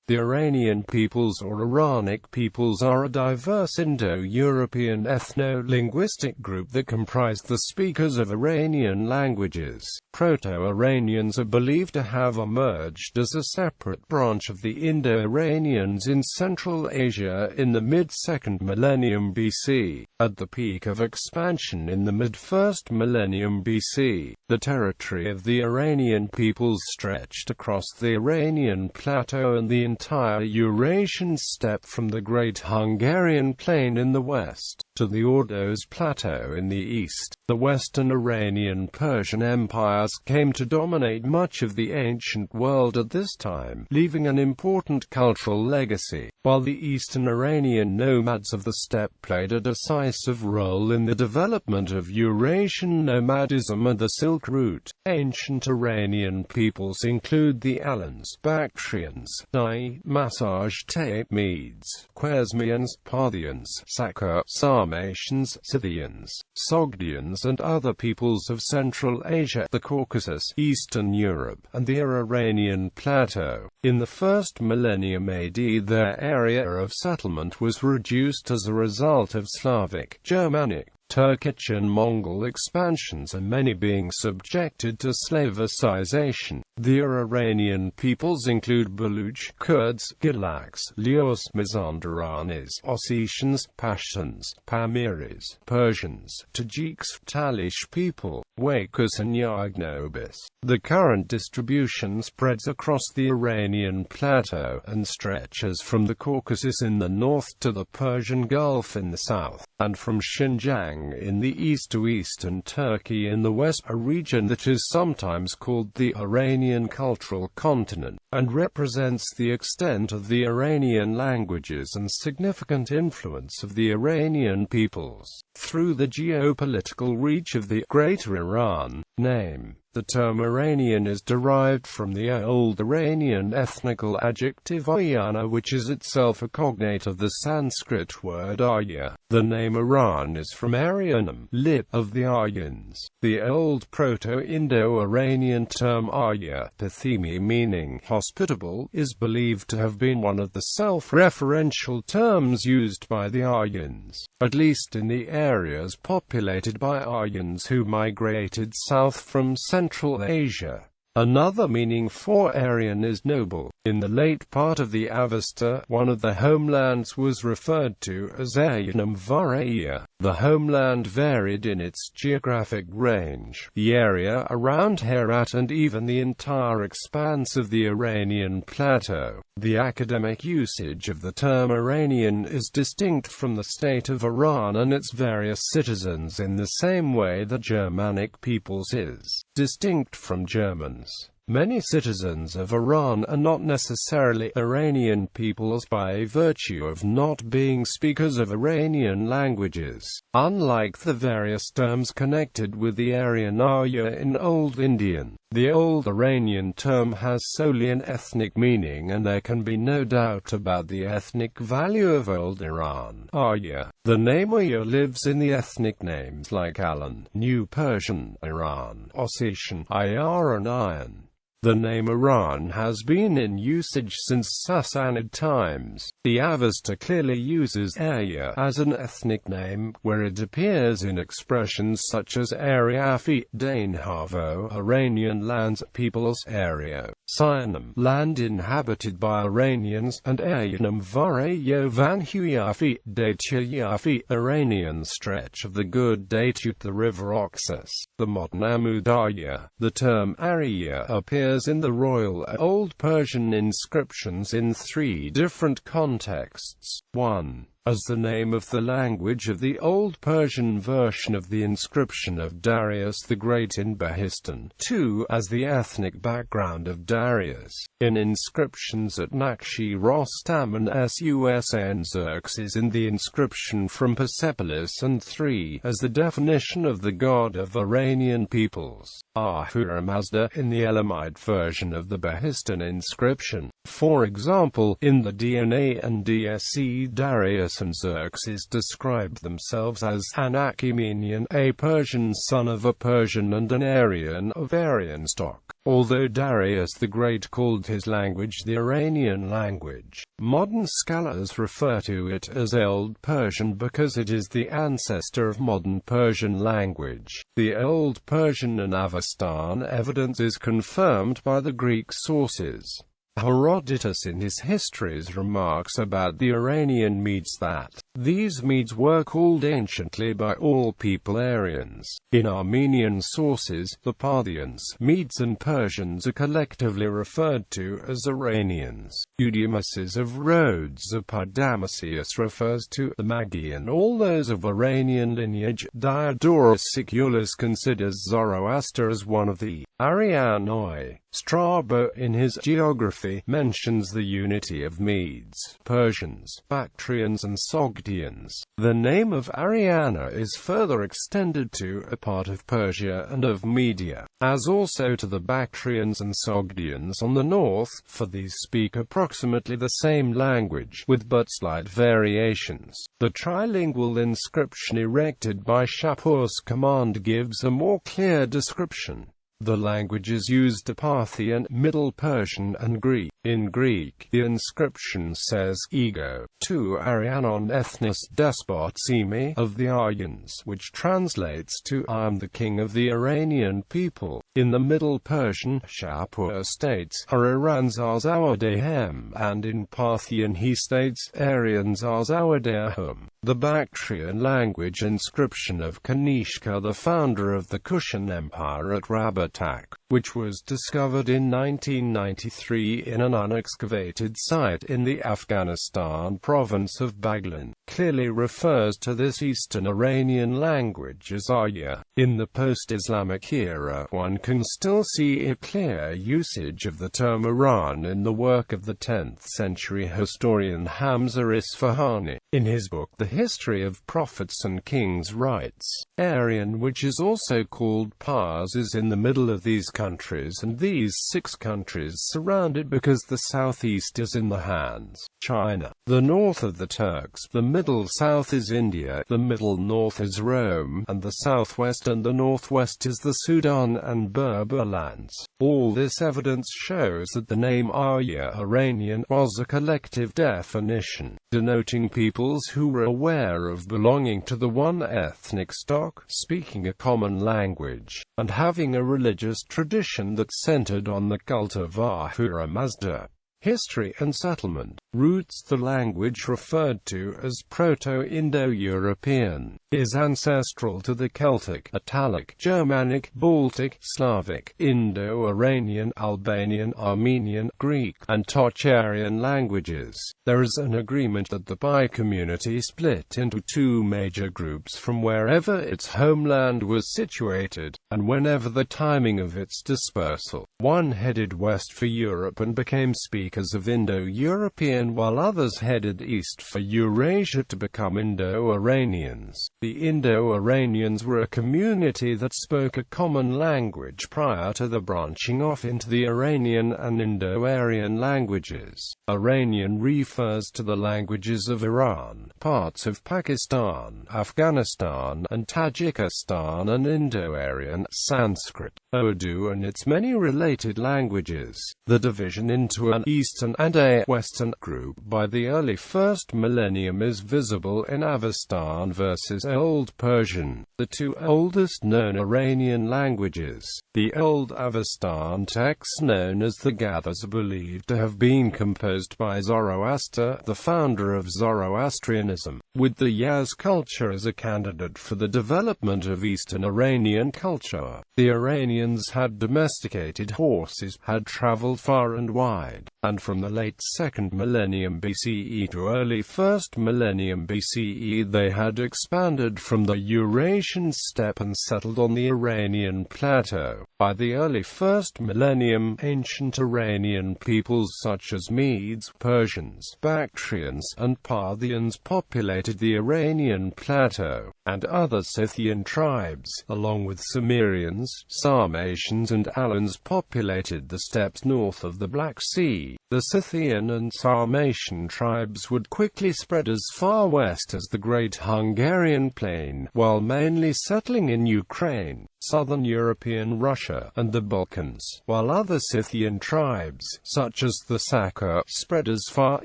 The Iranian peoples or Iranic peoples are a diverse Indo-European ethno-linguistic group that comprise the speakers of Iranian languages. Proto-Iranians are believed to have emerged as a separate branch of the Indo-Iranians in Central Asia in the mid-2nd millennium BC. At the peak of expansion in the mid-1st millennium BC, the territory of the Iranian peoples stretched across the Iranian Plateau and the entire Eurasian Steppe from the Great Hungarian Plain in the west, to the Ordos Plateau in the east. The Western Iranian Persian Empires came to dominate much of the ancient world at this time, leaving an important cultural legacy, while the Eastern Iranian nomads of the steppe played a decisive role in the development of Eurasian nomadism and the Silk Route. Ancient Iranian peoples include the Alans, Bactrians, Nai, Masaj-Te, Medes, Khwarezmians, Parthians, Sakha, Sarmatians, Scythians, Sogdians and other peoples of Central Asia, the Caucasus, Eastern Europe, and the Iranian Plateau. In the 1st millennium AD, their area of settlement was reduced as a result of Slavic, Germanic, Turkic and Mongol expansions and many being subjected to Slavicization. The Iranian peoples include Baluch, Kurds, Gilaks, Lios, Mazandaranis, Ossetians, Pashtuns, Pamiris, Persians, Tajiks, Talish people, Wakas and Yagnobis. The current distribution spreads across the Iranian Plateau and stretches from the Caucasus in the north to the Persian Gulf in the south, and from Xinjiang in the east to eastern Turkey in the west, a region that is sometimes called the Iranian cultural continent, and represents the extent of the Iranian languages and significant influence of the Iranian peoples. Through the geopolitical reach of the Greater Iran name, the term Iranian is derived from the Old Iranian ethnical adjective Aryana, which is itself a cognate of the Sanskrit word Arya. The name Iran is from Aryanum, lip of the Aryans. The Old Proto-Indo-Iranian term Arya, Pathimi meaning hospitable, is believed to have been one of the self-referential terms used by the Aryans, at least in the areas populated by Aryans who migrated south from Central Asia. Another meaning for Aryan is noble. In the late part of the Avesta, one of the homelands was referred to as Aryanum Varaya. The homeland varied in its geographic range. The area around Herat and even the entire expanse of the Iranian Plateau. The academic usage of the term Iranian is distinct from the state of Iran and its various citizens in the same way that Germanic peoples is distinct from Germans. Many citizens of Iran are not necessarily Iranian peoples by virtue of not being speakers of Iranian languages. Unlike the various terms connected with the Aryan Arya in Old Indian, the Old Iranian term has solely an ethnic meaning, and there can be no doubt about the ethnic value of Old Iran Arya. The name Arya lives in the ethnic names like Alan, New Persian, Iran, Ossetian, Ayar and Iron. The name Iran has been in usage since Sassanid times. The Avesta clearly uses Arya as an ethnic name, where it appears in expressions such as Aryafi, Dainhavo, Iranian lands, peoples, Arya, Sinam, land inhabited by Iranians, and Aryanum Varayo Vanhuyafi, Daityayafi, Iranian stretch of the good Daitut, the river Oxus. The modern Amudarya. The term Arya appears in the Royal Old Persian inscriptions in 3 different contexts. 1. As the name of the language of the Old Persian version of the inscription of Darius the Great in Behistun. 2. As the ethnic background of Darius, in inscriptions at Nakshi Rostam and Susn Xerxes in the inscription from Persepolis. And 3. As the definition of the god of Iranian peoples, Ahura Mazda, in the Elamite version of the Behistun inscription. For example, in the DNA and DSC Darius Darius and Xerxes described themselves as an Achaemenian, a Persian son of a Persian and an Aryan of Aryan stock. Although Darius the Great called his language the Iranian language, modern scholars refer to it as Old Persian because it is the ancestor of modern Persian language. The Old Persian and Avestan evidence is confirmed by the Greek sources. Herodotus in his histories remarks about the Iranian Medes that these Medes were called anciently by all people Aryans. In Armenian sources, the Parthians, Medes and Persians are collectively referred to as Iranians. Eudemus of Rhodes of Damascus refers to the Magi and all those of Iranian lineage. Diodorus Siculus considers Zoroaster as one of the Arianoi. Strabo in his geography mentions the unity of Medes, Persians, Bactrians and Sogdians. The name of Ariana is further extended to a part of Persia and of Media, as also to the Bactrians and Sogdians on the north, for these speak approximately the same language, with but slight variations. The trilingual inscription erected by Shapur's command gives a more clear description. The languages used are Parthian, Middle Persian and Greek. In Greek, the inscription says, Ego, to Arianon ethnos despotimi of the Aryans, which translates to, I am the king of the Iranian people. In the Middle Persian, Shapur states, Arirans are Zawadehem, and in Parthian he states, Aryans are Zawadehum. The Bactrian language inscription of Kanishka, the founder of the Kushan Empire at Rabatak, which was discovered in 1993 in an unexcavated site in the Afghanistan province of Baghlan, clearly refers to this Eastern Iranian language as Arya. In the post-Islamic era, one can still see a clear usage of the term Iran in the work of the 10th century historian Hamza Isfahani. In his book The History of Prophets and Kings writes, Aryan, which is also called Pars, is in the middle of these countries, and these 6 countries surrounded because the southeast is in the hands China, the north of the Turks, the middle south is India, the middle north is Rome, and the southwest and the northwest is the Sudan and Berber lands. All this evidence shows that the name Arya Iranian was a collective definition, denoting peoples who were aware of belonging to the one ethnic stock, speaking a common language, and having a religious tradition that centered on the cult of Ahura Mazda. History and settlement. Roots. The language referred to as Proto-Indo-European is ancestral to the Celtic, Italic, Germanic, Baltic, Slavic, Indo-Iranian, Albanian, Armenian, Greek, and Tocharian languages. There is an agreement that the Bai community split into 2 major groups from wherever its homeland was situated, and whenever the timing of its dispersal. One headed west for Europe and became speakers of Indo-European, while others headed east for Eurasia to become Indo-Iranians. The Indo-Iranians were a community that spoke a common language prior to the branching off into the Iranian and Indo-Aryan languages. Iranian refers to the languages of Iran, parts of Pakistan, Afghanistan, and Tajikistan, and Indo-Aryan, Sanskrit, Urdu and its many related languages. The division into an Eastern and a Western group by the early 1st millennium is visible in Avestan versus Old Persian, the 2 oldest known Iranian languages. The Old Avestan texts known as the Gathas are believed to have been composed by Zoroaster, the founder of Zoroastrianism, with the Yaz culture as a candidate for the development of Eastern Iranian culture. The Iranians had domesticated horses, had traveled far and wide, and from the late 2nd millennium BCE to early 1st millennium BCE they had expanded wandered from the Eurasian Steppe and settled on the Iranian Plateau. By the early first millennium, ancient Iranian peoples such as Medes, Persians, Bactrians, and Parthians populated the Iranian Plateau, and other Scythian tribes, along with Cimmerians, Sarmatians and Alans populated the steppes north of the Black Sea. The Scythian and Sarmatian tribes would quickly spread as far west as the Great Hungarian Plain, while mainly settling in Ukraine, southern European Russia, and the Balkans, while other Scythian tribes, such as the Sakha, spread as far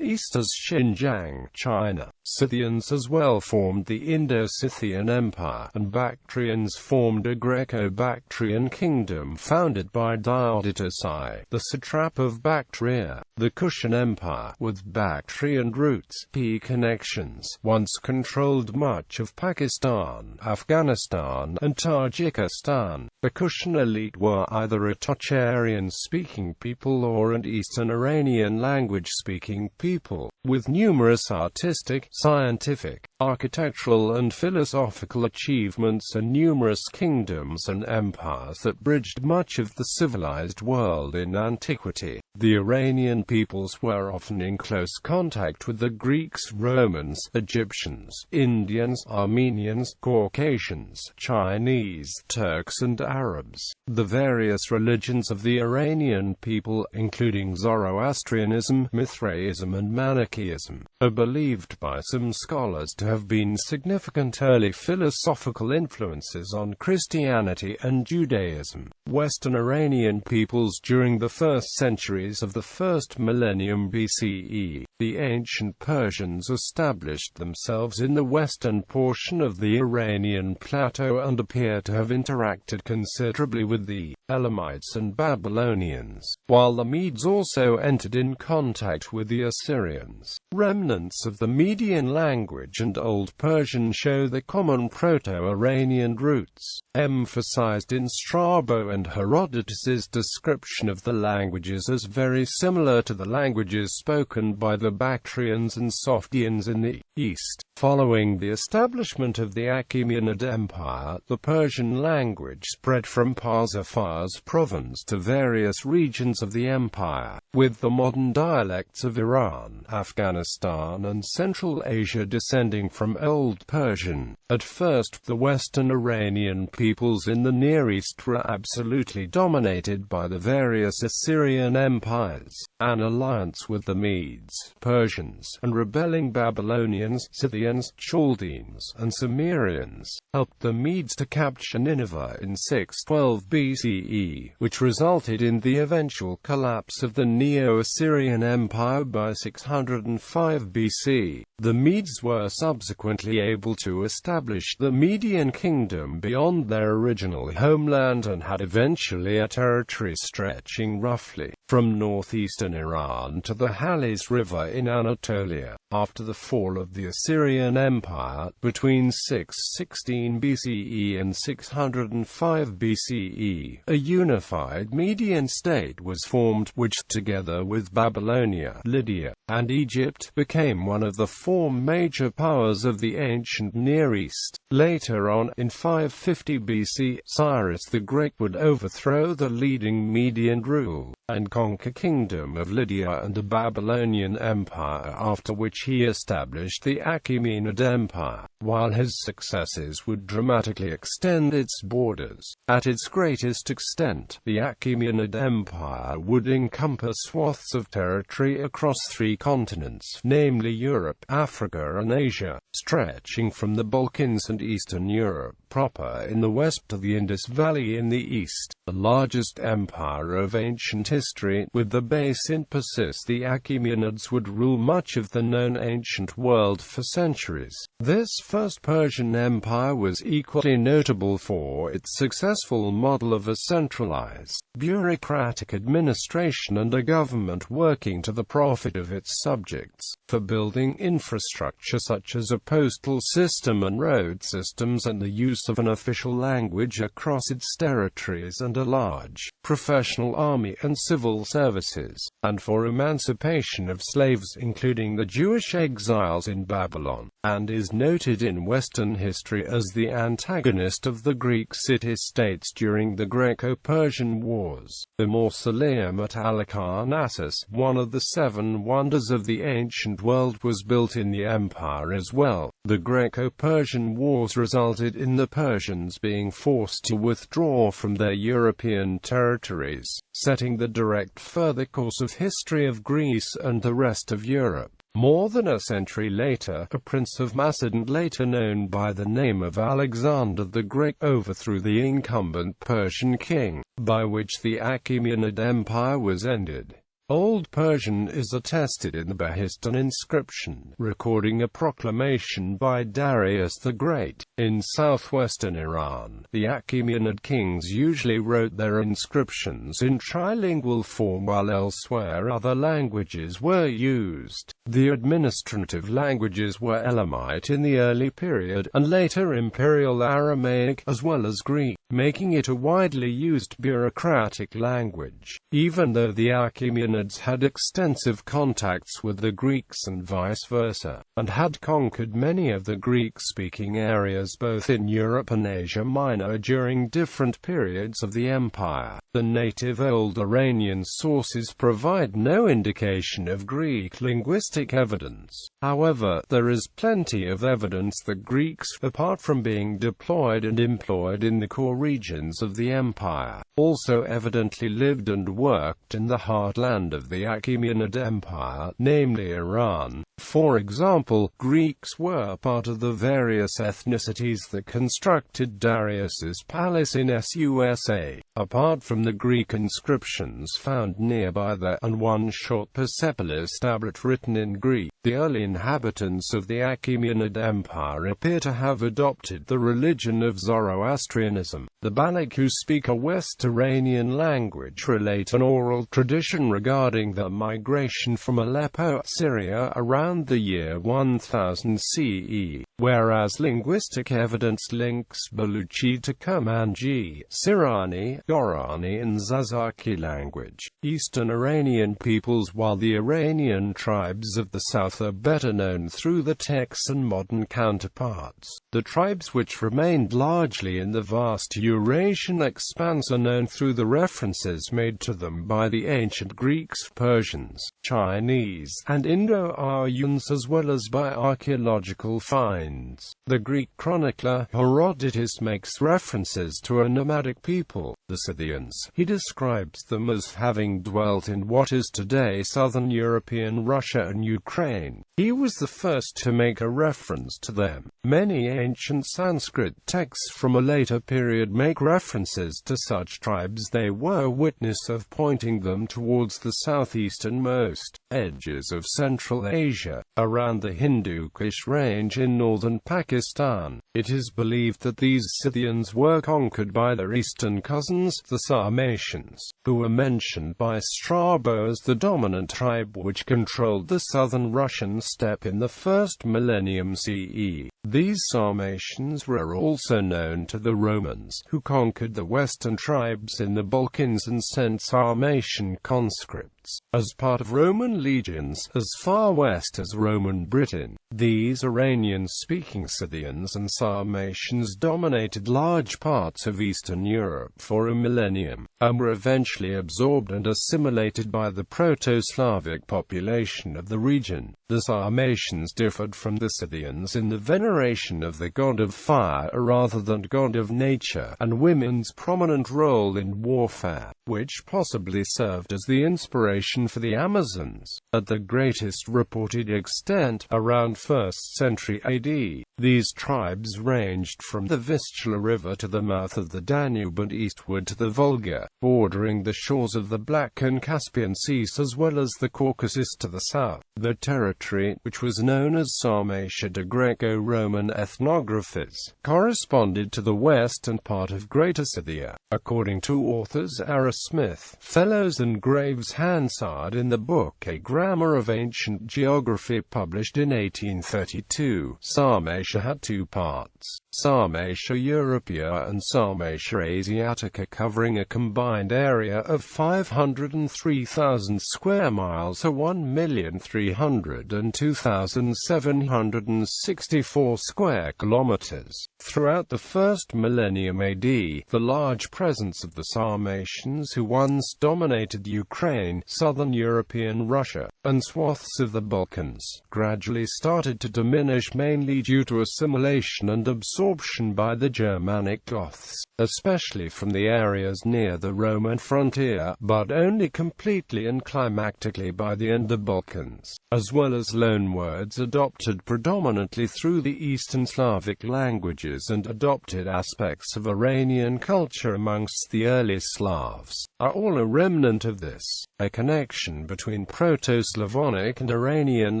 east as Xinjiang, China. Scythians as well formed the Indo-Scythian Empire, and Bactrians formed a Greco-Bactrian kingdom founded by Diocletius I, the satrap of Bactria. The Kushan Empire, with Bactrian roots, connections, once controlled much of Pakistan, Afghanistan, and Tajikistan. The Kushan elite were either a Tocharian-speaking people or an Eastern Iranian language-speaking people, with numerous artistic, scientific, architectural and philosophical achievements and numerous kingdoms and empires that bridged much of the civilized world in antiquity. The Iranian peoples were often in close contact with the Greeks, Romans, Egyptians, Indians, Armenians, Caucasians, Chinese, Turks and Arabs. The various religions of the Iranian people, including Zoroastrianism, Mithraism and Manichaeism, are believed by some scholars to have been significant early philosophical influences on Christianity and Judaism. Western Iranian peoples during the first centuries of the first millennium BCE, the ancient Persians established themselves in the western portion of the Iranian Plateau and appear to have interacted considerably with the Elamites and Babylonians, while the Medes also entered in contact with the Assyrians. Remnants of the Median language and Old Persian show the common Proto-Iranian roots, emphasized in Strabo and Herodotus's description of the languages as very similar to the languages spoken by the Bactrians and Sogdians in the east. Following the establishment of the Achaemenid Empire, the Persian language spread from Parsifars province to various regions of the empire, with the modern dialects of Iran, Afghanistan and Central Asia descending from Old Persian. At first, the Western Iranian peoples in the Near East were absolutely dominated by the various Assyrian empires. An alliance with the Medes, Persians, and rebelling Babylonians, Scythians, Chaldeans, and Cimmerians helped the Medes to capture Nineveh in 612 BCE, which resulted in the eventual collapse of the Neo-Assyrian Empire by 605 BC. The Medes were subsequently able to establish the Median kingdom beyond their original homeland and had eventually a territory stretching roughly from northeastern Iran to the Halys River in Anatolia. After the fall of the Assyrian Empire, between 616 BCE and 605 BCE, a unified Median state was formed which, together with Babylonia, Lydia, and Egypt, became one of the four major powers of the ancient Near East. Later on, in 550 BC, Cyrus the Great would overthrow the leading Median rule and conquer Kingdom of Lydia and the Babylonian Empire, after which he established the Achaemenid Empire, while his successes would dramatically extend its borders. At its greatest extent, the Achaemenid Empire would encompass swaths of territory across three continents, namely Europe, Africa and Asia, stretching from the Balkans and Eastern Europe proper in the west to the Indus Valley in the east. The largest empire of ancient history, with the base in Persis, the Achaemenids would rule much of the known ancient world for centuries. This first Persian empire was equally notable for its successful model of a centralized, bureaucratic administration and a government working to the profit of its subjects, for building infrastructure such as a postal system and road systems and the use of an official language across its territories and a large, professional army and civil services, and for emancipation of slaves including the Jewish exiles in Babylon. and is noted in Western history as the antagonist of the Greek city-states during the Greco-Persian Wars. The mausoleum at Halicarnassus, one of the 7 wonders of the ancient world, was built in the empire as well. The Greco-Persian Wars resulted in the Persians being forced to withdraw from their European territories, setting the direct further course of history of Greece and the rest of Europe. More than a century later, a prince of Macedon, later known by the name of Alexander the Great, overthrew the incumbent Persian king, by which the Achaemenid Empire was ended. Old Persian is attested in the Behistun inscription, recording a proclamation by Darius the Great. In southwestern Iran, the Achaemenid kings usually wrote their inscriptions in trilingual form, while elsewhere other languages were used. The administrative languages were Elamite in the early period, and later Imperial Aramaic, as well as Greek, making it a widely used bureaucratic language. Even though the Achaemenids had extensive contacts with the Greeks and vice versa, and had conquered many of the Greek-speaking areas both in Europe and Asia Minor during different periods of the empire, the native Old Iranian sources provide no indication of Greek linguistic evidence. However, there is plenty of evidence that Greeks, apart from being deployed and employed in the core regions of the empire, also evidently lived and worked in the heartland of the Achaemenid Empire, namely Iran. For example, Greeks were part of the various ethnicities that constructed Darius's palace in Susa. Apart from the Greek inscriptions found nearby there, and one short Persepolis tablet written in Greek, the early inhabitants of the Achaemenid Empire appear to have adopted the religion of Zoroastrianism. The Baloch, who speak a West Iranian language, relate an oral tradition regarding their migration from Aleppo, Syria around the year 1000 CE, whereas linguistic evidence links Baluchi to Kurmanji, Sirani, Gorani and Zazaki language, Eastern Iranian peoples, while the Iranian tribes of the south are better known through the texts and modern counterparts. The tribes which remained largely in the vast Eurasian expanse are known through the references made to them by the ancient Greeks, Persians, Chinese, and Indo-Aryans, as well as by archaeological finds. The Greek chronicler Herodotus makes references to a nomadic people, the Scythians. He describes them as having dwelt in what is today southern European Russia and Ukraine. He was the first to make a reference to them. Many ancient Sanskrit texts from a later period make references to such tribes. They were witness of pointing them towards the southeasternmost edges of Central Asia, around the Hindu Kush range in northern Pakistan. It is believed that these Scythians were conquered by their eastern cousins, the Sarmatians, who were mentioned by Strabo as the dominant tribe which controlled the southern Russian steppe in the first millennium CE. These Sarmatians were also known to the Romans, who conquered the western tribes in the Balkans and sent Sarmatian conscripts, as part of Roman legions, as far west as Roman Britain. These Iranian-speaking Scythians and Sarmatians dominated large parts of Eastern Europe for a millennium, and were eventually absorbed and assimilated by the Proto-Slavic population of the region. The Sarmatians differed from the Scythians in the veneration of the god of fire rather than god of nature, and women's prominent role in warfare, which possibly served as the inspiration for the Amazons, at the greatest reported extent, around 1st century AD. These tribes ranged from the Vistula River to the mouth of the Danube and eastward to the Volga, bordering the shores of the Black and Caspian Seas as well as the Caucasus to the south. The territory, which was known as Sarmatia to Greco-Roman ethnographers, corresponded to the western part of Greater Scythia. According to authors Ara Smith, Fellows and Graves Hansard in the book A Grammar of Ancient Geography published in 18 1932, Sarmatia had two parts, Sarmatia Europea and Sarmatia Asiatica, covering a combined area of 503,000 square miles or 1,302,764 square kilometers. Throughout the first millennium AD, the large presence of the Sarmatians, who once dominated Ukraine, southern European Russia, and swaths of the Balkans, gradually started to diminish, mainly due to assimilation and absorption by the Germanic Goths, especially from the areas near the Roman frontier, but only completely and climactically by the Indo-Balkans, as well as loanwords adopted predominantly through the Eastern Slavic languages and adopted aspects of Iranian culture amongst the early Slavs, are all a remnant of this. A connection between Proto-Slavonic and Iranian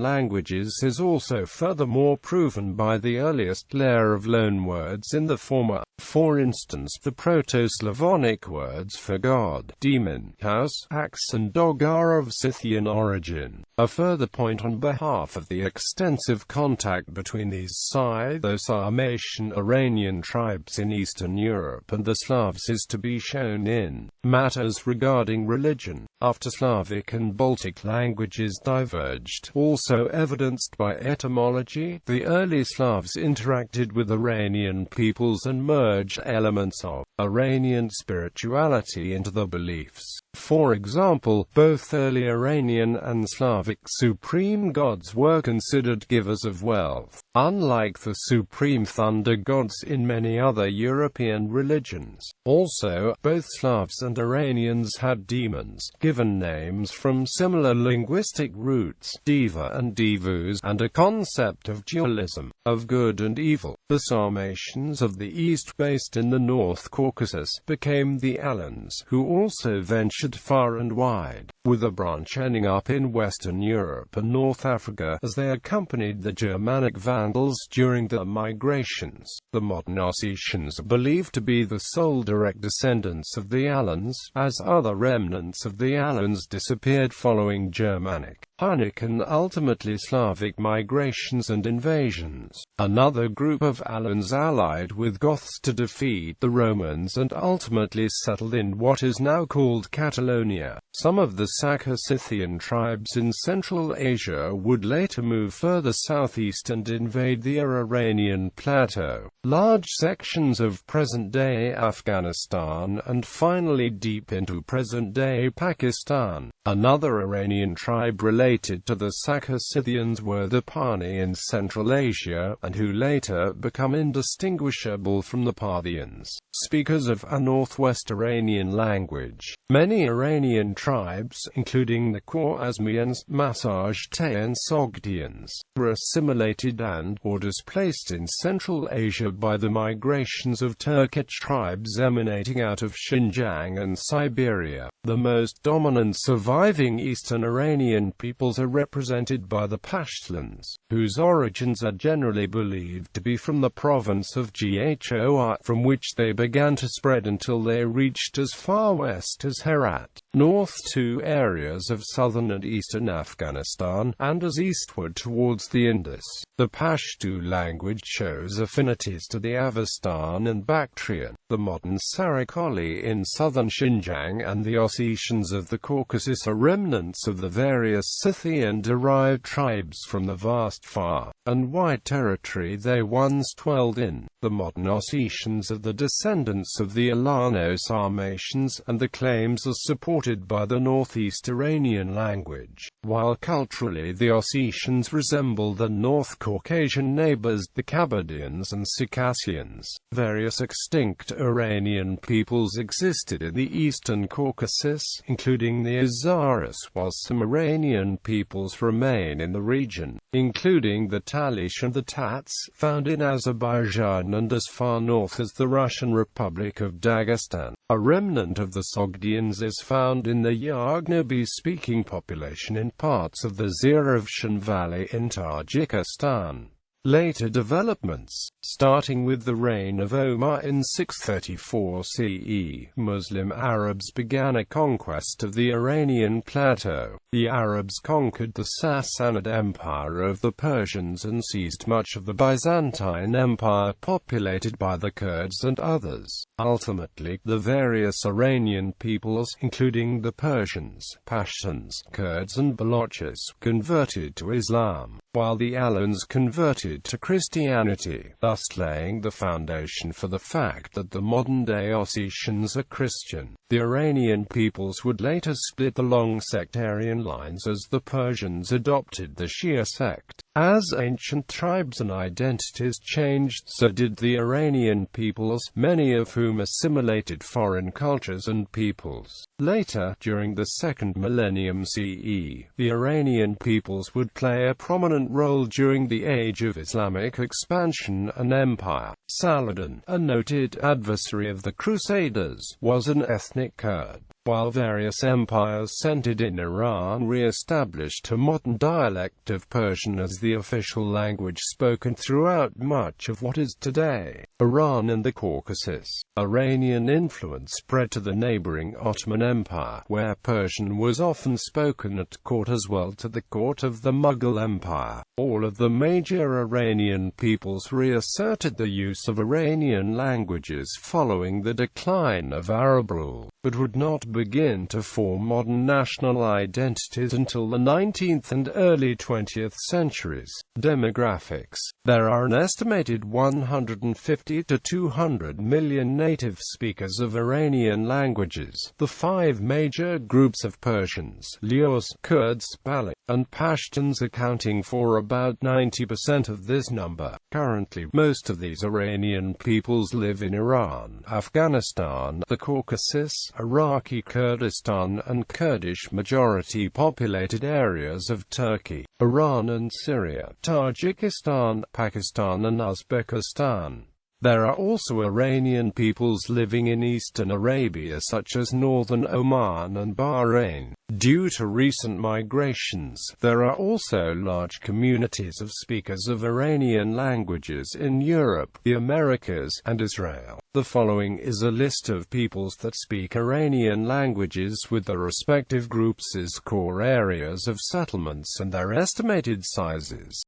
languages is also furthermore proven by the earliest layer of loanwords in the former. For instance, the Proto-Slavonic words for god, demon, house, axe and dog are of Scythian origin. A further point on behalf of the extensive contact between these Scytho-Sarmatian Iranian tribes in Eastern Europe and the Slavs is to be shown in matters regarding religion. After Slavic and Baltic languages diverged, also evidenced by etymology, the early Slavs interacted with Iranian peoples and merged elements of Iranian spirituality into the beliefs. For example, both early Iranian and Slavic supreme gods were considered givers of wealth, unlike the supreme thunder gods in many other European religions. Also, both Slavs and Iranians had demons, given names from similar linguistic roots, Deva and Devus, and a concept of dualism, of good and evil. The Sarmatians of the East, based in the North Caucasus, became the Alans, who also ventured far and wide, with a branch ending up in Western Europe and North Africa, as they accompanied the Germanic Vandals during their migrations. The modern Ossetians are believed to be the sole direct descendants of the Alans, as other remnants of the Alans disappeared following Germanic, Hunnic and ultimately Slavic migrations and invasions. Another group of Alans allied with Goths to defeat the Romans and ultimately settled in what is now called Catalonia. Some of the Sakha-Scythian tribes in Central Asia would later move further southeast and invade the Iranian Plateau, large sections of present-day Afghanistan, and finally deep into present-day Pakistan. Another Iranian tribe related to the Sakha-Scythians were the Pani in Central Asia, and who later become indistinguishable from the Parthians, speakers of a Northwest Iranian language. Many Iranian tribes, including the Khwarezmians, Masajte and Sogdians, were assimilated and or displaced in Central Asia by the migrations of Turkic tribes emanating out of Xinjiang and Siberia. The most dominant surviving Eastern Iranian peoples are represented by the Pashtuns, whose origins are generally believed to be from the province of Ghor, from which they began to spread until they reached as far west as Herat, north to areas of southern and eastern Afghanistan, and as eastward towards the Indus. The Pashto language shows affinities to the Avestan and Bactrian, the modern Sarakoli in southern Xinjiang, and the Ossetians of the Caucasus are remnants of the various Scythian-derived tribes from the vast far and wide territory they once dwelled in. The modern Ossetians are the descendants of the Alano-Sarmatians, and the claims are supported by the Northeast Iranian language. While culturally the Ossetians resemble their North Caucasian neighbors, the Kabydians and Circassians, various extinct Iranian peoples existed in the Eastern Caucasus, including the Azaris, while some Iranian peoples remain in the region, including the Talish and the Tats, found in Azerbaijan and as far north as the Russian Republic of Dagestan. A remnant of the Sogdians is found in the Yagnabi-speaking population in parts of the Zeravshan Valley in Tajikistan. Later developments, starting with the reign of Omar in 634 CE, Muslim Arabs began a conquest of the Iranian Plateau. The Arabs conquered the Sassanid Empire of the Persians and seized much of the Byzantine Empire populated by the Kurds and others. Ultimately, the various Iranian peoples, including the Persians, Pashtuns, Kurds and Balochis, converted to Islam, while the Alans converted to Christianity, thus laying the foundation for the fact that the modern-day Ossetians are Christian. The Iranian peoples would later split along sectarian lines as the Persians adopted the Shia sect. As ancient tribes and identities changed, so did the Iranian peoples, many of whom assimilated foreign cultures and peoples. Later, during the second millennium CE, the Iranian peoples would play a prominent role during the age of Islamic expansion and empire. Saladin, a noted adversary of the Crusaders, was an ethnic Kurd, while various empires centered in Iran re-established a modern dialect of Persian as the official language spoken throughout much of what is today Iran and the Caucasus. Iranian influence spread to the neighboring Ottoman Empire, where Persian was often spoken at court as well to the court of the Mughal Empire. All of the major Iranian peoples reasserted the use of Iranian languages following the decline of Arab rule, but would not begin to form modern national identities until the 19th and early 20th centuries. Demographics. There are an estimated 150 to 200 million native speakers of Iranian languages. The five major groups of Persians, Lyos, Kurds, Baloch, and Pashtuns accounting for about 90% of this number. Currently, most of these Iranian peoples live in Iran, Afghanistan, the Caucasus, Iraqi Kurdistan and Kurdish majority-populated areas of Turkey, Iran and Syria, Tajikistan, Pakistan and Uzbekistan. There are also Iranian peoples living in eastern Arabia such as northern Oman and Bahrain. Due to recent migrations, there are also large communities of speakers of Iranian languages in Europe, the Americas, and Israel. The following is a list of peoples that speak Iranian languages with the respective groups' core areas of settlements and their estimated sizes.